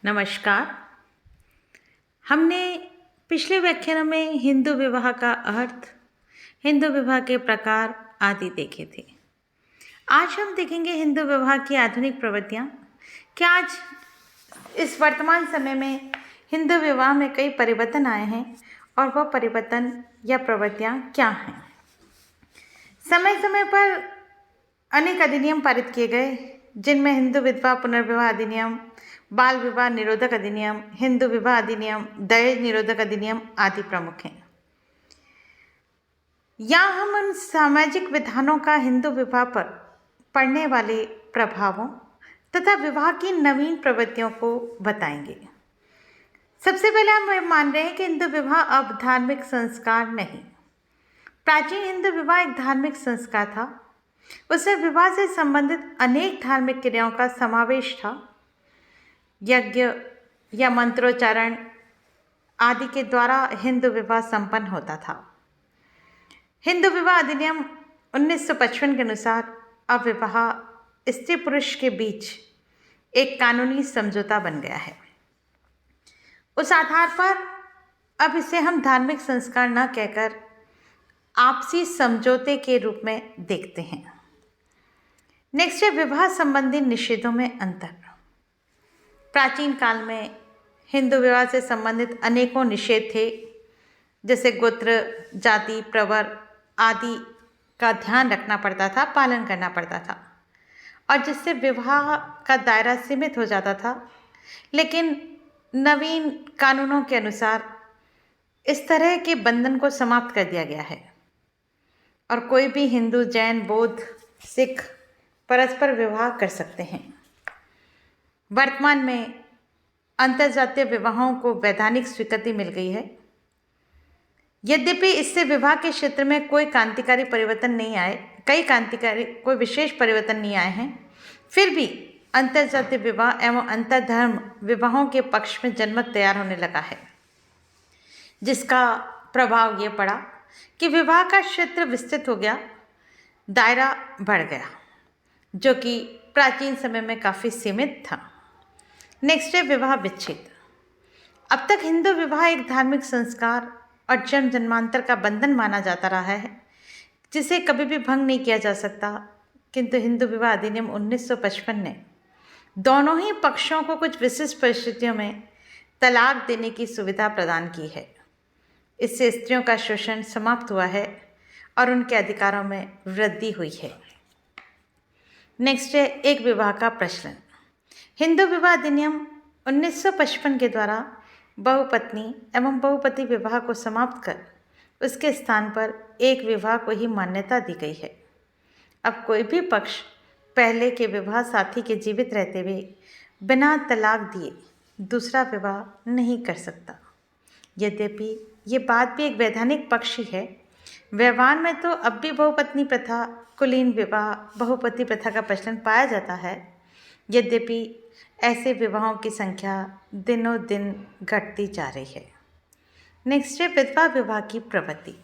नमस्कार। हमने पिछले व्याख्यानों में हिंदू विवाह का अर्थ, हिंदू विवाह के प्रकार आदि देखे थे। आज हम देखेंगे हिंदू विवाह की आधुनिक प्रवृत्तियाँ। क्या आज इस वर्तमान समय में हिंदू विवाह में कई परिवर्तन आए हैं और वह परिवर्तन या प्रवृत्तियाँ क्या हैं। समय समय पर अनेक अधिनियम पारित किए गए, जिनमें हिंदू विधवा पुनर्विवाह अधिनियम, बाल विवाह निरोधक अधिनियम, हिंदू विवाह अधिनियम, दहेज निरोधक अधिनियम आदि प्रमुख हैं। यहाँ हम उन सामाजिक विधानों का हिंदू विवाह पर पड़ने वाले प्रभावों तथा विवाह की नवीन प्रवृत्तियों को बताएंगे। सबसे पहले हम ये मान रहे हैं कि हिंदू विवाह अब धार्मिक संस्कार नहीं। प्राचीन हिंदू विवाह एक धार्मिक संस्कार था। उसमें विवाह से संबंधित अनेक धार्मिक क्रियाओं का समावेश था। यज्ञ या मंत्रोच्चारण आदि के द्वारा हिंदू विवाह संपन्न होता था। हिंदू विवाह अधिनियम 1955 के अनुसार अब विवाह स्त्री पुरुष के बीच एक कानूनी समझौता बन गया है। उस आधार पर अब इसे हम धार्मिक संस्कार न कहकर आपसी समझौते के रूप में देखते हैं। नेक्स्ट है विवाह संबंधी निषेधों में अंतर। प्राचीन काल में हिंदू विवाह से संबंधित अनेकों निषेध थे, जैसे गोत्र, जाति, प्रवर आदि का ध्यान रखना पड़ता था, पालन करना पड़ता था, और जिससे विवाह का दायरा सीमित हो जाता था। लेकिन नवीन कानूनों के अनुसार इस तरह के बंधन को समाप्त कर दिया गया है और कोई भी हिंदू, जैन, बौद्ध, सिख परस्पर विवाह कर सकते हैं। वर्तमान में अंतर्जातीय विवाहों को वैधानिक स्वीकृति मिल गई है। यद्यपि इससे विवाह के क्षेत्र में कोई क्रांतिकारी परिवर्तन नहीं आए, कोई विशेष परिवर्तन नहीं आए हैं, फिर भी अंतर्जातीय विवाह एवं अंतर्धर्म विवाहों के पक्ष में जनमत तैयार होने लगा है, जिसका प्रभाव ये पड़ा कि विवाह का क्षेत्र विस्तृत हो गया, दायरा बढ़ गया, जो कि प्राचीन समय में काफ़ी सीमित था। नेक्स्ट है विवाह विच्छेद। अब तक हिंदू विवाह एक धार्मिक संस्कार और जन्म जन्मांतर का बंधन माना जाता रहा है, जिसे कभी भी भंग नहीं किया जा सकता। किंतु हिंदू विवाह अधिनियम 1955 ने दोनों ही पक्षों को कुछ विशिष्ट परिस्थितियों में तलाक देने की सुविधा प्रदान की है। इससे स्त्रियों का शोषण समाप्त हुआ है और उनके अधिकारों में वृद्धि हुई है। नेक्स्ट है एक विवाह का प्रचलन। हिंदू विवाह अधिनियम 1955 के द्वारा बहुपत्नी एवं बहुपति विवाह को समाप्त कर उसके स्थान पर एक विवाह को ही मान्यता दी गई है। अब कोई भी पक्ष पहले के विवाह साथी के जीवित रहते हुए बिना तलाक दिए दूसरा विवाह नहीं कर सकता। यद्यपि ये बात भी एक वैधानिक पक्ष ही है। व्यवहार में तो अब भी बहुपत्नी प्रथा, कुलीन विवाह, बहुपति प्रथा का प्रचलन पाया जाता है। यद्यपि ऐसे विवाहों की संख्या दिनों दिन घटती जा रही है। नेक्स्ट है विधवा विवाह की प्रवृत्ति।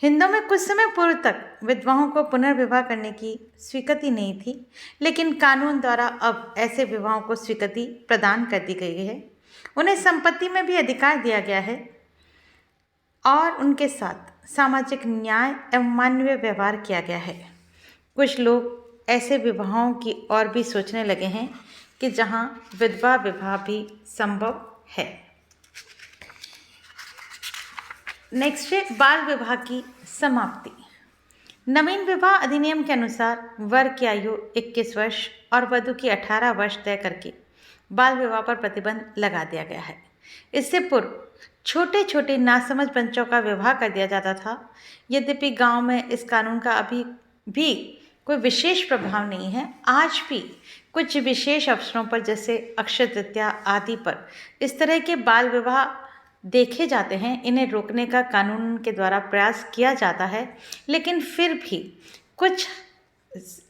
हिंदुओं में कुछ समय पूर्व तक विधवाओं को पुनर्विवाह करने की स्वीकृति नहीं थी, लेकिन कानून द्वारा अब ऐसे विवाहों को स्वीकृति प्रदान कर दी गई है। उन्हें संपत्ति में भी अधिकार दिया गया है और उनके साथ सामाजिक न्याय एवं मानवीय व्यवहार किया गया है। कुछ लोग ऐसे विवाहों की ओर भी सोचने लगे हैं कि जहां विधवा विवाह भी संभव है। नेक्स्ट है बाल विवाह की समाप्ति। नवीन विवाह अधिनियम के अनुसार वर की आयु 21 वर्ष और वधु की 18 वर्ष तय करके बाल विवाह पर प्रतिबंध लगा दिया गया है। इससे पूर्व छोटे छोटे नासमझ बच्चों का विवाह कर दिया जाता था। यद्यपि गांव में इस कानून का अभी भी कोई विशेष प्रभाव नहीं है। आज भी कुछ विशेष अवसरों पर, जैसे अक्षय तृतीया आदि पर, इस तरह के बाल विवाह देखे जाते हैं। इन्हें रोकने का कानून के द्वारा प्रयास किया जाता है, लेकिन फिर भी कुछ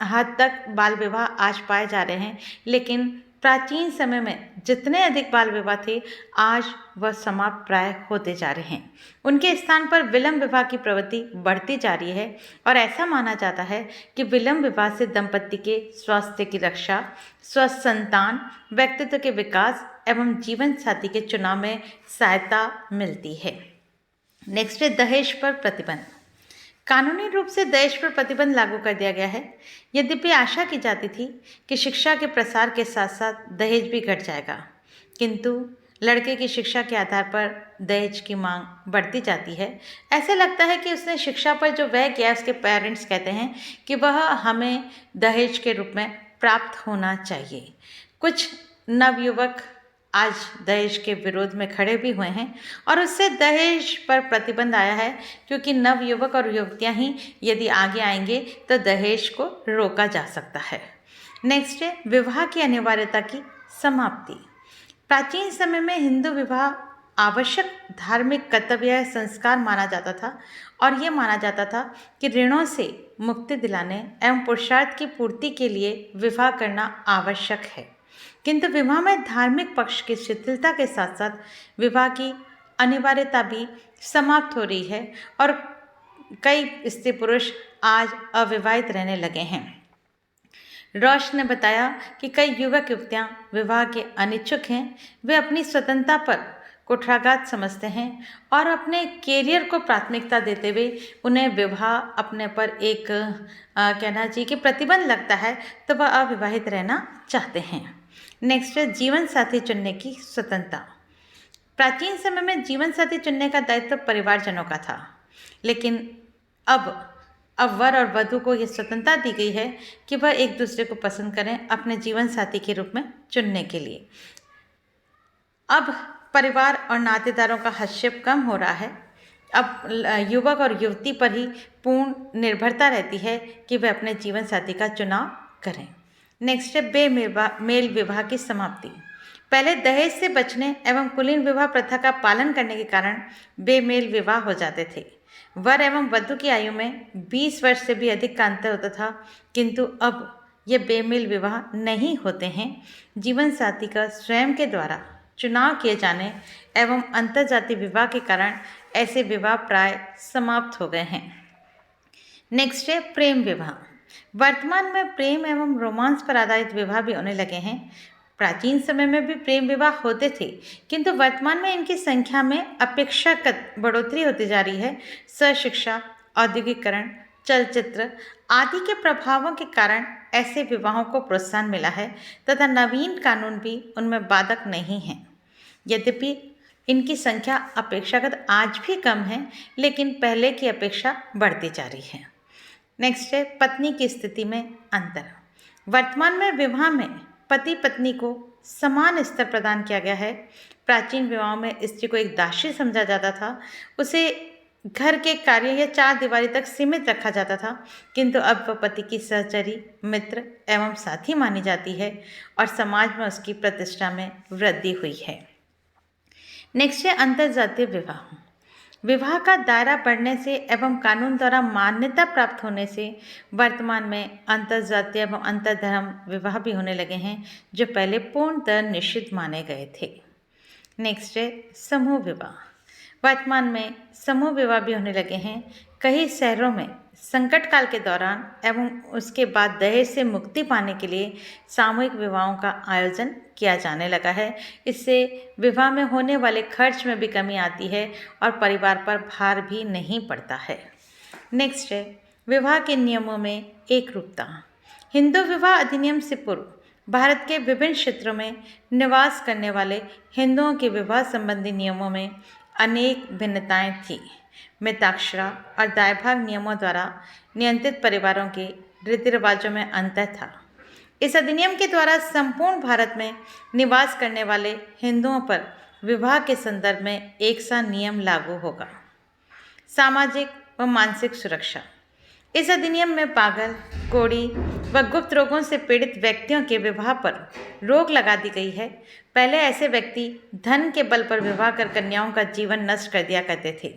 हद तक बाल विवाह आज पाए जा रहे हैं, लेकिन प्राचीन समय में जितने अधिक बाल विवाह थे, आज वह समाप्त प्राय होते जा रहे हैं। उनके स्थान पर विलंब विवाह की प्रवृत्ति बढ़ती जा रही है और ऐसा माना जाता है कि विलंब विवाह से दंपति के स्वास्थ्य की रक्षा, स्वस्थ संतान, व्यक्तित्व के विकास एवं जीवन साथी के चुनाव में सहायता मिलती है। नेक्स्ट है दहेज पर प्रतिबंध। कानूनी रूप से दहेज पर प्रतिबंध लागू कर दिया गया है। यद्यपि आशा की जाती थी कि शिक्षा के प्रसार के साथ साथ दहेज भी घट जाएगा, किंतु लड़के की शिक्षा के आधार पर दहेज की मांग बढ़ती जाती है। ऐसे लगता है कि उसने शिक्षा पर जो व्यय किया, उसके पेरेंट्स कहते हैं कि वह हमें दहेज के रूप में प्राप्त होना चाहिए। कुछ नवयुवक आज दहेज के विरोध में खड़े भी हुए हैं और उससे दहेज पर प्रतिबंध आया है, क्योंकि नवयुवक और युवतियां ही यदि आगे आएंगे तो दहेज को रोका जा सकता है। नेक्स्ट है विवाह की अनिवार्यता की समाप्ति। प्राचीन समय में हिंदू विवाह आवश्यक धार्मिक कर्तव्य या संस्कार माना जाता था और ये माना जाता था कि ऋणों से मुक्ति दिलाने एवं पुरुषार्थ की पूर्ति के लिए विवाह करना आवश्यक है। किंतु विवाह में धार्मिक पक्ष की शिथिलता के साथ साथ विवाह की अनिवार्यता भी समाप्त हो रही है और कई स्त्री पुरुष आज अविवाहित रहने लगे हैं। रॉश ने बताया कि कई युवक युवतियां विवाह के अनिच्छुक हैं। वे अपनी स्वतंत्रता पर कुठाराघात समझते हैं और अपने कैरियर को प्राथमिकता देते हुए उन्हें विवाह अपने पर एक कहना चाहिए कि प्रतिबंध लगता है, तो वह अविवाहित रहना चाहते हैं। नेक्स्ट है जीवन साथी चुनने की स्वतंत्रता। प्राचीन समय में जीवन साथी चुनने का दायित्व परिवारजनों का था, लेकिन अब वर और वधू को यह स्वतंत्रता दी गई है कि वह एक दूसरे को पसंद करें अपने जीवन साथी के रूप में चुनने के लिए। अब परिवार और नातेदारों का हस्तक्षेप कम हो रहा है। अब युवक और युवती पर ही पूर्ण निर्भरता रहती है कि वे अपने जीवन साथी का चुनाव करें। नेक्स्ट है बेमेल विवाह की समाप्ति। पहले दहेज से बचने एवं कुलीन विवाह प्रथा का पालन करने के कारण बेमेल विवाह हो जाते थे। वर एवं वधू की आयु में 20 वर्ष से भी अधिक का अंतर होता था, किंतु अब ये बेमेल विवाह नहीं होते हैं। जीवन साथी का स्वयं के द्वारा चुनाव किए जाने एवं अंतर्जातीय विवाह के कारण ऐसे विवाह प्राय समाप्त हो गए हैं। नेक्स्ट है प्रेम विवाह। वर्तमान में प्रेम एवं रोमांस पर आधारित विवाह भी होने लगे हैं। प्राचीन समय में भी प्रेम विवाह होते थे, किंतु वर्तमान में इनकी संख्या में अपेक्षाकृत बढ़ोतरी होती जा रही है। शिक्षा, औद्योगिकरण, चलचित्र आदि के प्रभावों के कारण ऐसे विवाहों को प्रोत्साहन मिला है तथा नवीन कानून भी उनमें बाधक नहीं हैं। यद्यपि इनकी संख्या अपेक्षाकृत आज भी कम है, लेकिन पहले की अपेक्षा बढ़ती जा रही है। नेक्स्ट है पत्नी की स्थिति में अंतर। वर्तमान में विवाह में पति पत्नी को समान स्तर प्रदान किया गया है। प्राचीन विवाहों में स्त्री को एक दासी समझा जाता था, उसे घर के कार्य या चार दीवारी तक सीमित रखा जाता था, किंतु अब वह पति की सहचरी, मित्र एवं साथी मानी जाती है और समाज में उसकी प्रतिष्ठा में वृद्धि हुई है। नेक्स्ट है अंतर्जातीय विवाह। विवाह का दायरा बढ़ने से एवं कानून द्वारा मान्यता प्राप्त होने से वर्तमान में अंतर्जातीय एवं अंतर्धर्म विवाह भी होने लगे हैं, जो पहले पूर्णतः निषिद्ध माने गए थे। नेक्स्ट है समूह विवाह। वर्तमान में समूह विवाह भी होने लगे हैं। कई शहरों में संकट काल के दौरान एवं उसके बाद दहेज से मुक्ति पाने के लिए सामूहिक विवाहों का आयोजन किया जाने लगा है। इससे विवाह में होने वाले खर्च में भी कमी आती है और परिवार पर भार भी नहीं पड़ता है। नेक्स्ट है विवाह के नियमों में एकरूपता। हिंदू विवाह अधिनियम से पूर्व भारत के विभिन्न क्षेत्रों में निवास करने वाले हिंदुओं के विवाह संबंधी नियमों में अनेक भिन्नताएं थीं। मिताक्षरा और दायभाग नियमों द्वारा नियंत्रित परिवारों के रीति रिवाजों में अंतर था। इस अधिनियम के द्वारा संपूर्ण भारत में निवास करने वाले हिंदुओं पर विवाह के संदर्भ में एक सा नियम लागू होगा। सामाजिक व मानसिक सुरक्षा। इस अधिनियम में पागल, कोढ़ी व गुप्त रोगों से पीड़ित व्यक्तियों के विवाह पर रोक लगा दी गई है। पहले ऐसे व्यक्ति धन के बल पर विवाह कर कन्याओं का जीवन नष्ट कर दिया करते थे।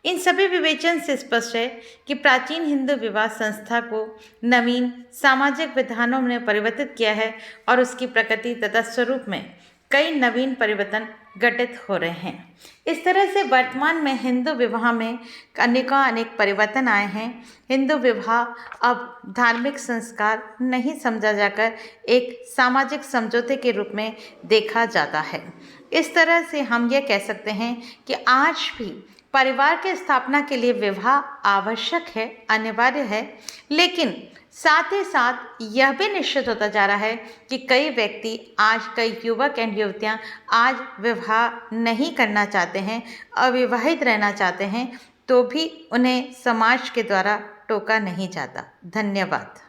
इन सभी विवेचन से स्पष्ट है कि प्राचीन हिंदू विवाह संस्था को नवीन सामाजिक विधानों ने परिवर्तित किया है और उसकी प्रकृति तथा स्वरूप में कई नवीन परिवर्तन घटित हो रहे हैं। इस तरह से वर्तमान में हिंदू विवाह में अनेक परिवर्तन आए हैं। हिंदू विवाह अब धार्मिक संस्कार नहीं समझा जाकर एक सामाजिक समझौते के रूप में देखा जाता है। इस तरह से हम ये कह सकते हैं कि आज भी परिवार की स्थापना के लिए विवाह आवश्यक है, अनिवार्य है, लेकिन साथ ही साथ यह भी निश्चित होता जा रहा है कि कई युवक एंड युवतियां आज विवाह नहीं करना चाहते हैं, अविवाहित रहना चाहते हैं, तो भी उन्हें समाज के द्वारा टोका नहीं जाता। धन्यवाद।